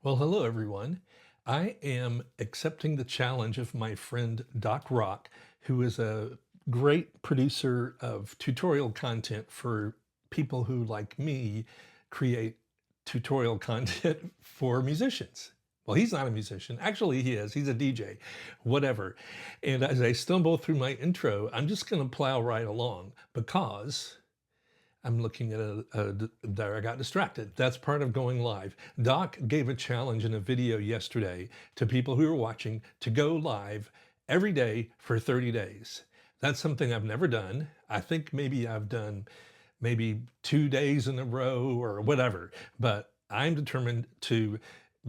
Well, hello everyone. I am accepting the challenge of my friend Doc Rock, who is a great producer of tutorial content for people who, like me, create tutorial content for musicians. Well, he's not a musician. Actually, he is. He's a DJ, whatever. And as I stumble through my intro, I'm just going to plow right along because I'm looking at there I got distracted. That's part of going live. Doc gave a challenge in a video yesterday to people who are watching to go live every day for 30 days. That's something I've never done. I think maybe I've done maybe 2 days in a row or whatever, but I'm determined to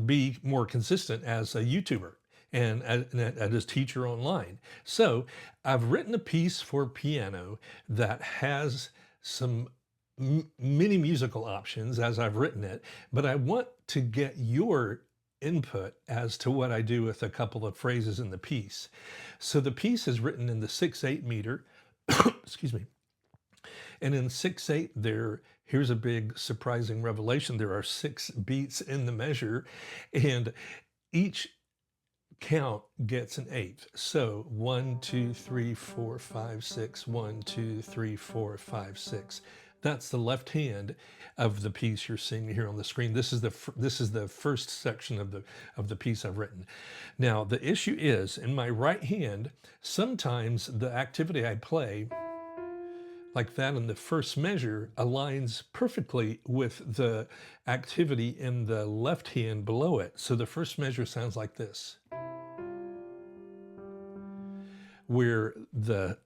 be more consistent as a YouTuber and as a teacher online. So I've written a piece for piano that has some many musical options as I've written it, but I want to get your input as to what I do with a couple of phrases in the piece. So the piece is written in the 6/8 meter, excuse me, and in 6/8 here's a big surprising revelation. There are 6 beats in the measure, and each count gets an eighth. So 1, 2, 3, 4, 5, 6, 1, 2, 3, 4, 5, 6. That's the left hand of the piece you're seeing here on the screen. This is the first section of the piece I've written. Now the issue is in my right hand, sometimes the activity I play like that in the first measure aligns perfectly with the activity in the left hand below it. So the first measure sounds like this, where the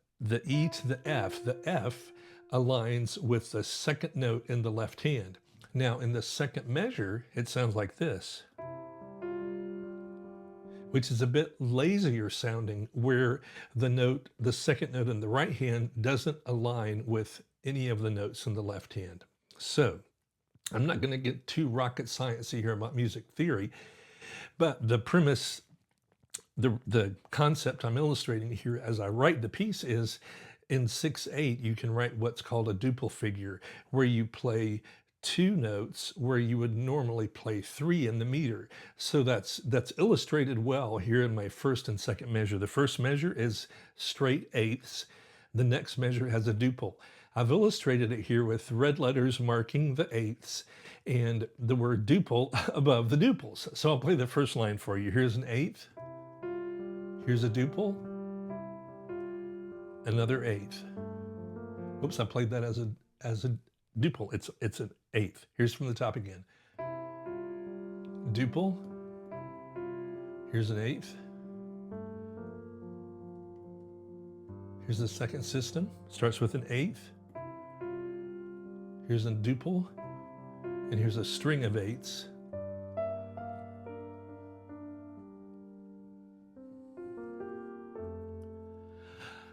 E to the F aligns with the second note in the left hand. Now in the second measure, it sounds like this, which is a bit lazier sounding, where the second note in the right hand doesn't align with any of the notes in the left hand. So I'm not going to get too rocket sciencey here about music theory, but the premise, the concept I'm illustrating here as I write the piece is in 6/8, you can write what's called a duple figure, where you play 2 notes where you would normally play 3 in the meter. So that's illustrated well here in my first and second measure. The first measure is straight eighths. The next measure has a duple. I've illustrated it here with red letters marking the eighths and the word duple above the duples. So I'll play the first line for you. Here's an eighth. Here's a duple. Another eighth. Oops, I played that as a duple. It's an eighth. Here's from the top again. Duple. Here's an eighth. Here's the second system. Starts with an eighth. Here's a duple. And here's a string of eighths.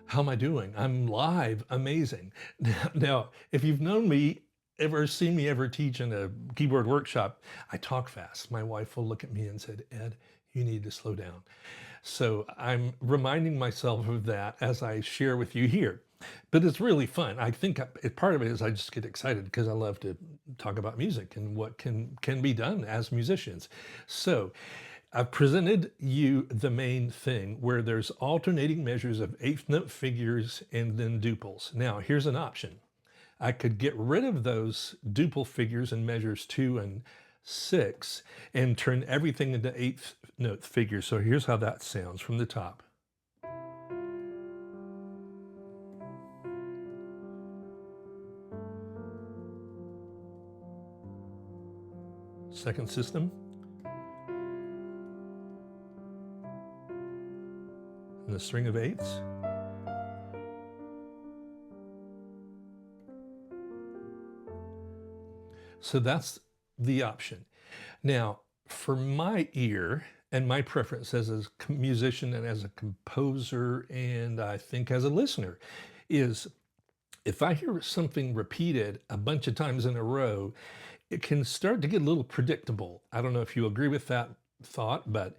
How am I doing? I'm live. Amazing. Now, if you've known me, ever seen me ever teach in a keyboard workshop, I talk fast. My wife will look at me and said, Ed, you need to slow down. So I'm reminding myself of that as I share with you here. But it's really fun. I think part of it is I just get excited because I love to talk about music and what can be done as musicians. So I've presented you the main thing where there's alternating measures of eighth note figures and then duples. Now, here's an option. I could get rid of those duple figures in measures 2 and 6 and turn everything into eighth note figures. So here's how that sounds from the top. Second system. And the string of eighths. So that's the option. Now, for my ear and my preference as a musician and as a composer, and I think as a listener, is if I hear something repeated a bunch of times in a row, it can start to get a little predictable. I don't know if you agree with that thought, but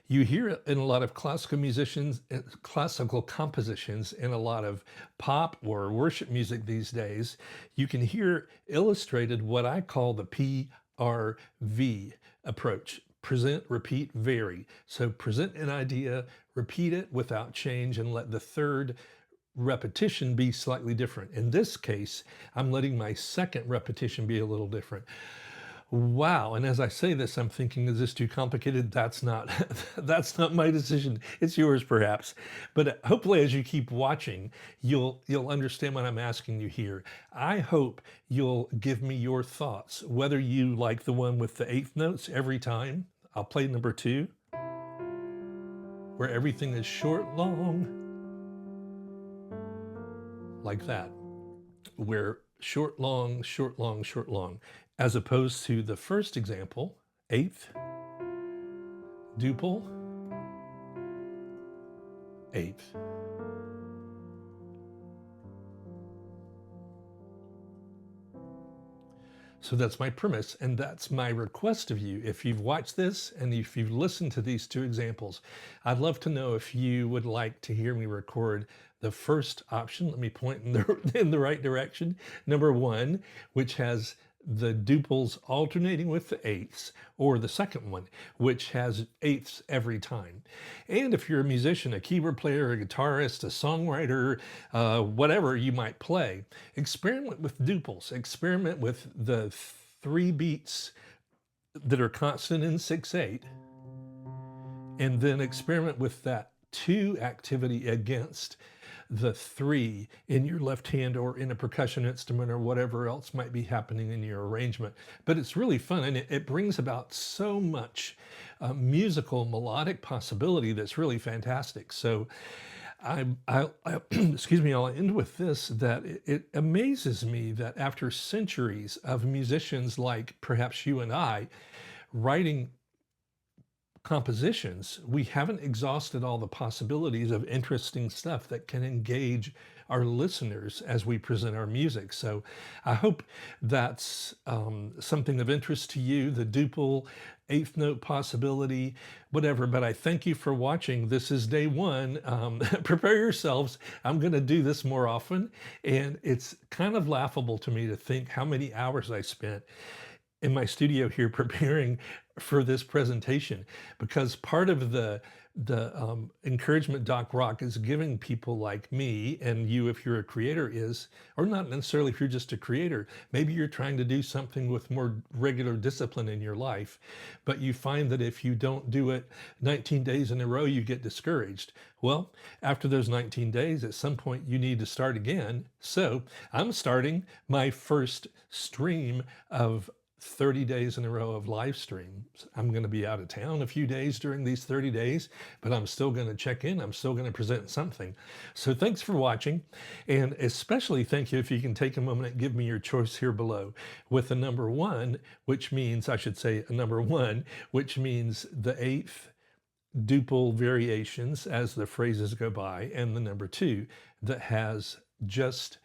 you hear it in a lot of classical musicians, classical compositions, and a lot of pop or worship music these days. You can hear illustrated what I call the PRV approach, present, repeat, vary. So present an idea, repeat it without change, and let the third repetition be slightly different. In this case, I'm letting my second repetition be a little different. Wow. And as I say this, I'm thinking, is this too complicated? That's not that's not my decision. It's yours perhaps. But hopefully as you keep watching, you'll understand what I'm asking you here. I hope you'll give me your thoughts, whether you like the one with the eighth notes every time. I'll play number 2, where everything is short, long, like that, where short, long, short, long, short, long, as opposed to the first example, eighth, duple, eighth. So that's my premise, and that's my request of you. If you've watched this and if you've listened to these 2 examples, I'd love to know if you would like to hear me record the first option. Let me point in the right direction. Number 1, which has the duples alternating with the eighths, or the second one, which has eighths every time. And if you're a musician, a keyboard player, a guitarist, a songwriter, whatever you might play, experiment with duples. Experiment with the 3 beats that are constant in 6/8, and then experiment with that 2 activity against the 3 in your left hand or in a percussion instrument or whatever else might be happening in your arrangement. But it's really fun, and it brings about so much musical melodic possibility that's really fantastic. So excuse me, I'll end with this, that it amazes me that after centuries of musicians like perhaps you and I writing compositions, we haven't exhausted all the possibilities of interesting stuff that can engage our listeners as we present our music. So I hope that's something of interest to you, the duple, eighth note possibility, whatever. But I thank you for watching. This is day 1. Prepare yourselves. I'm going to do this more often. And it's kind of laughable to me to think how many hours I spent in my studio here preparing for this presentation, because part of the encouragement Doc Rock is giving people like me and you, if you're a creator, is, or not necessarily if you're just a creator, maybe you're trying to do something with more regular discipline in your life, but you find that if you don't do it 19 days in a row, you get discouraged. Well, after those 19 days, at some point you need to start again. So I'm starting my first stream of 30 days in a row of live streams. I'm going to be out of town a few days during these 30 days, but I'm still going to check in. I'm still going to present something. So thanks for watching. And especially thank you if you can take a moment and give me your choice here below with the number 1, which means, I should say a number 1, which means the eighth duple variations as the phrases go by, and the number 2 that has just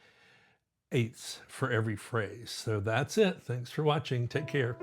eighths for every phrase. So that's it. Thanks for watching. Take care.